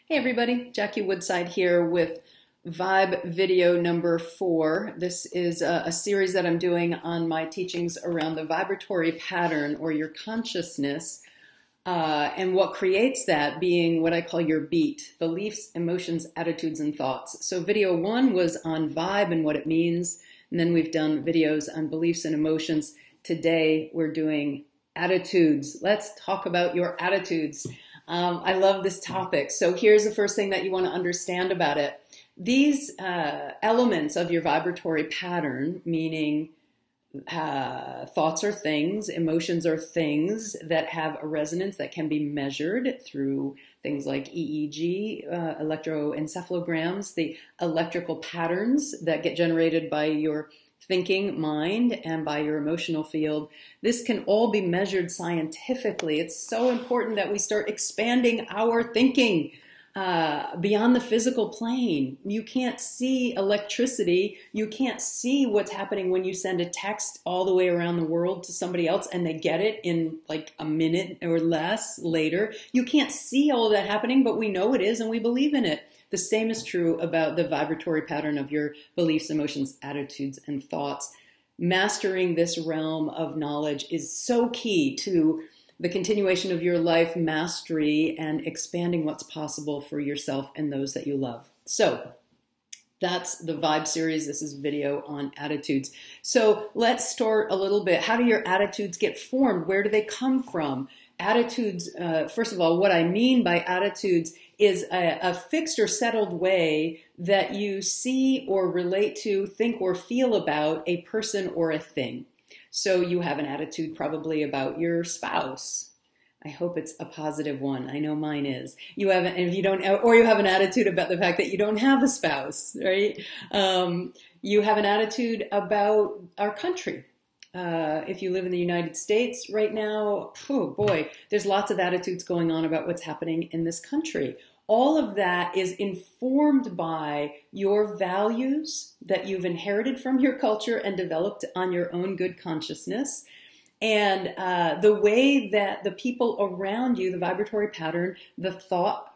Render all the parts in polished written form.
Hey everybody, Jackie Woodside here with Vibe video number 4. This is a series that I'm doing on my teachings around the vibratory pattern or your consciousness and what creates that being what I call your beat, beliefs, emotions, attitudes, and thoughts. So video 1 was on vibe and what it means, and then we've done videos on beliefs and emotions. Today we're doing attitudes. Let's talk about your attitudes. I love this topic. So here's the first thing that you want to understand about it. These elements of your vibratory pattern, meaning thoughts are things, emotions are things that have a resonance that can be measured through things like EEG, electroencephalograms, the electrical patterns that get generated by your thinking mind and by your emotional field. This can all be measured scientifically. It's so important that we start expanding our thinking beyond the physical plane. You can't see electricity. You can't see what's happening when you send a text all the way around the world to somebody else and they get it in like a minute or less later. You can't see all of that happening, but we know it is and we believe in it. The same is true about the vibratory pattern of your beliefs, emotions, attitudes, and thoughts. Mastering this realm of knowledge is so key to the continuation of your life mastery and expanding what's possible for yourself and those that you love. So that's the Vibe series. This is video on attitudes. So let's start a little bit. How do your attitudes get formed? Where do they come from? Attitudes, first of all, what I mean by attitudes is a fixed or settled way that you see or relate to, think or feel about a person or a thing. So you have an attitude probably about your spouse. I hope it's a positive one. I know mine is. You have, if you don't, or you have an attitude about the fact that you don't have a spouse, right? You have an attitude about our country. If you live in the United States right now, oh boy, there's lots of attitudes going on about what's happening in this country. All of that is informed by your values that you've inherited from your culture and developed on your own good consciousness. And the way that the people around you, the vibratory pattern, the thought,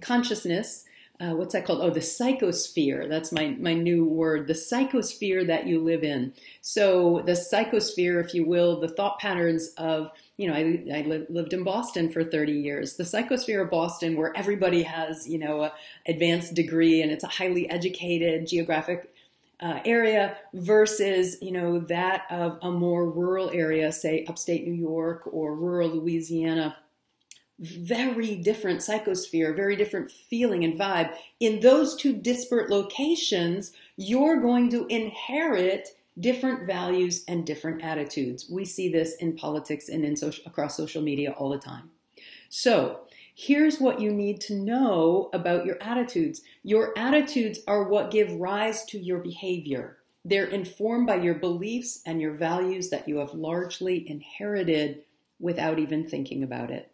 consciousness, what's that called? Oh, the psychosphere. That's my new word, the psychosphere that you live in. So the psychosphere, if you will, the thought patterns of, you know, I lived in Boston for 30 years. The psychosphere of Boston, where everybody has, you know, an advanced degree and it's a highly educated geographic area versus, you know, that of a more rural area, say upstate New York or rural Louisiana. Very different psychosphere, very different feeling and vibe. In those two disparate locations, you're going to inherit different values and different attitudes. We see this in politics and across social media all the time. So here's what you need to know about your attitudes. Your attitudes are what give rise to your behavior. They're informed by your beliefs and your values that you have largely inherited without even thinking about it.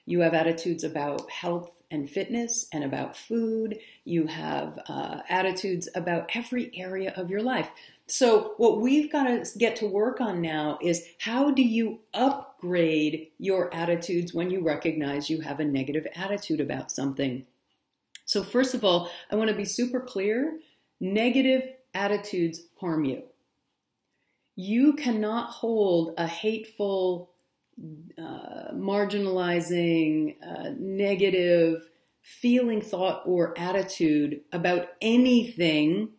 You have attitudes about health and fitness and about food. You have attitudes about every area of your life. So what we've got to get to work on now is how do you upgrade your attitudes when you recognize you have a negative attitude about something? So first of all, I want to be super clear. Negative attitudes harm you. You cannot hold a hateful, marginalizing, negative feeling, thought, or attitude about anything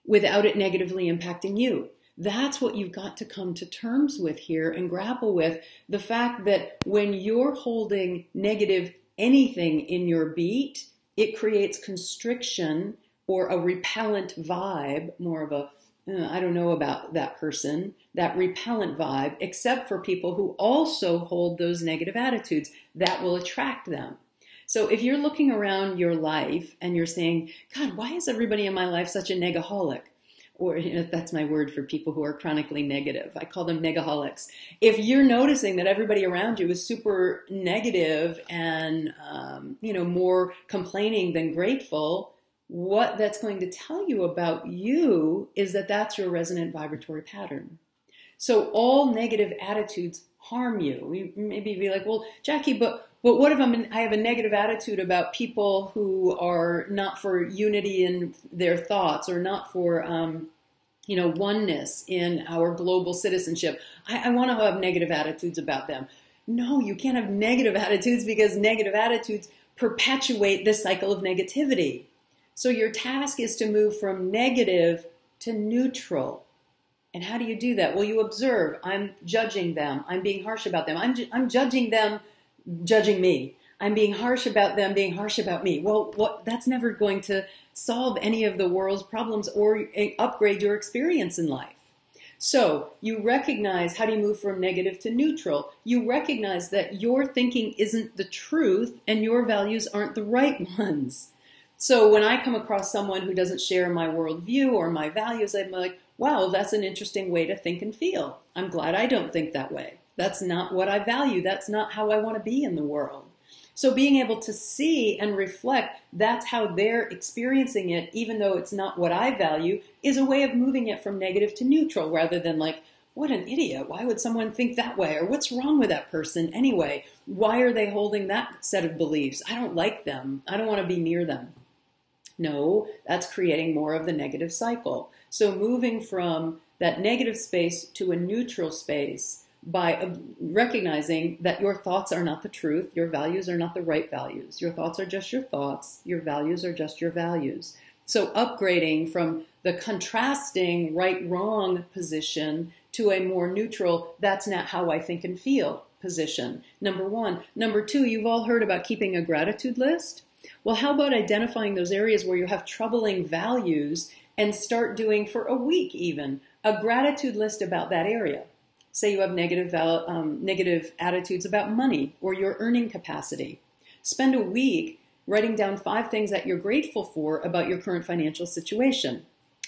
without it negatively impacting you. That's what you've got to come to terms with here and grapple with. The fact that when you're holding negative anything in your beat, it creates constriction or a repellent vibe, more of a I don't know about that person, that repellent vibe, except for people who also hold those negative attitudes. That will attract them. So if you're looking around your life and you're saying, God, why is everybody in my life such a negaholic? Or, you know, that's my word for people who are chronically negative. I call them negaholics. If you're noticing that everybody around you is super negative and, you know, more complaining than grateful, what that's going to tell you about you is that that's your resonant vibratory pattern. So all negative attitudes harm you. You maybe be like, well, Jackie, but But what if I have a negative attitude about people who are not for unity in their thoughts, or not for oneness in our global citizenship? I want to have negative attitudes about them. No, you can't have negative attitudes, because negative attitudes perpetuate this cycle of negativity. So your task is to move from negative to neutral. And how do you do that? Well, you observe. I'm judging them. I'm being harsh about them. I'm judging them, judging me. I'm being harsh about them, being harsh about me. Well, that's never going to solve any of the world's problems or upgrade your experience in life. So you recognize, how do you move from negative to neutral? You recognize that your thinking isn't the truth and your values aren't the right ones. So when I come across someone who doesn't share my worldview or my values, I'm like, wow, that's an interesting way to think and feel. I'm glad I don't think that way. That's not what I value. That's not how I want to be in the world. So being able to see and reflect that's how they're experiencing it, even though it's not what I value, is a way of moving it from negative to neutral, rather than like, what an idiot. Why would someone think that way? Or what's wrong with that person anyway? Why are they holding that set of beliefs? I don't like them. I don't want to be near them. No, that's creating more of the negative cycle. So moving from that negative space to a neutral space by recognizing that your thoughts are not the truth, your values are not the right values. Your thoughts are just your thoughts, your values are just your values. So upgrading from the contrasting right-wrong position to a more neutral, that's not how I think and feel position. Number one. Number two, you've all heard about keeping a gratitude list. Well, how about identifying those areas where you have troubling values and start doing, for a week even, a gratitude list about that area. Say you have negative attitudes about money or your earning capacity. Spend a week writing down 5 things that you're grateful for about your current financial situation.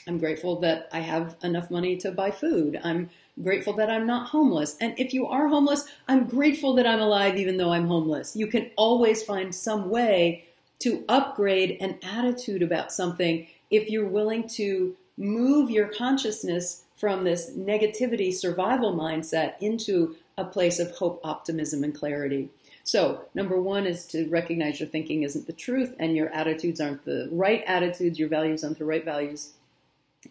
I'm grateful that I have enough money to buy food. I'm grateful that I'm not homeless. And if you are homeless, I'm grateful that I'm alive even though I'm homeless. You can always find some way to upgrade an attitude about something if you're willing to move your consciousness from this negativity survival mindset into a place of hope, optimism, and clarity. So number one is to recognize your thinking isn't the truth and your attitudes aren't the right attitudes, your values aren't the right values,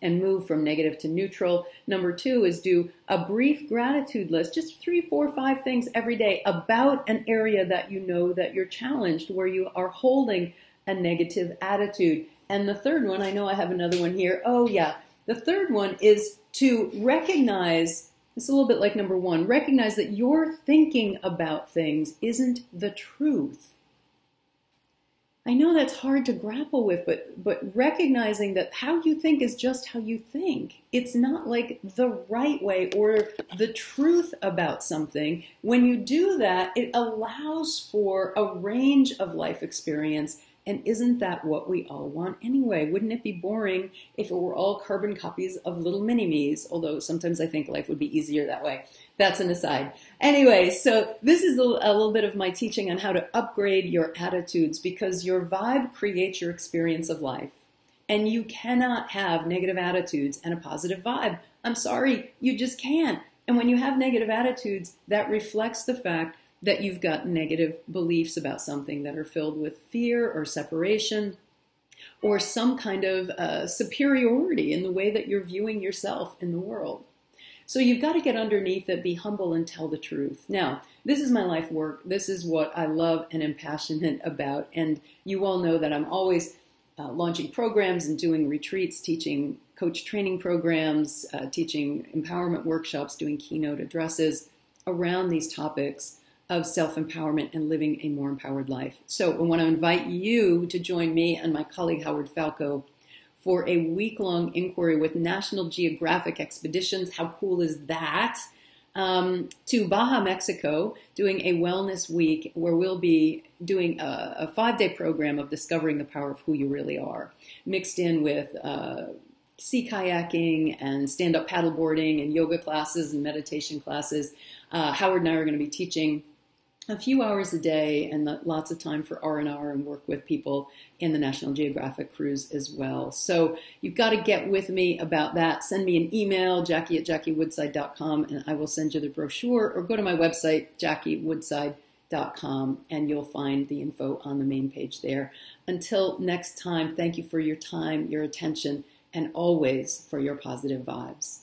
and move from negative to neutral. Number two is do a brief gratitude list, just 3, 4, 5 things every day about an area that you know that you're challenged, where you are holding a negative attitude. And the third one, I know I have another one here. Oh yeah, the third one is to recognize, it's a little bit like number one, recognize that your thinking about things isn't the truth. I know that's hard to grapple with, but recognizing that how you think is just how you think. It's not like the right way or the truth about something. When you do that, it allows for a range of life experience. And isn't that what we all want anyway? Wouldn't it be boring if it were all carbon copies of little mini-me's? Although sometimes I think life would be easier that way. That's an aside. Anyway, so this is a little bit of my teaching on how to upgrade your attitudes, because your vibe creates your experience of life. And you cannot have negative attitudes and a positive vibe. I'm sorry, you just can't. And when you have negative attitudes, that reflects the fact that you've got negative beliefs about something that are filled with fear or separation or some kind of superiority in the way that you're viewing yourself in the world. So you've got to get underneath it, be humble, and tell the truth. Now, this is my life work. This is what I love and am passionate about. And you all know that I'm always launching programs and doing retreats, teaching coach training programs, teaching empowerment workshops, doing keynote addresses around these topics of self-empowerment and living a more empowered life. So I want to invite you to join me and my colleague Howard Falco for a week-long inquiry with National Geographic expeditions. How cool is that? To Baja, Mexico, doing a wellness week where we'll be doing a 5-day program of discovering the power of who you really are, mixed in with sea kayaking and stand-up paddleboarding and yoga classes and meditation classes. Howard and I are going to be teaching a few hours a day and lots of time for R&R and work with people in the National Geographic cruise as well. So you've got to get with me about that. Send me an email, Jackie@JackieWoodside.com, and I will send you the brochure, or go to my website, JackieWoodside, www.vibevideonow.com, and you'll find the info on the main page there. Until next time, thank you for your time, your attention, and always for your positive vibes.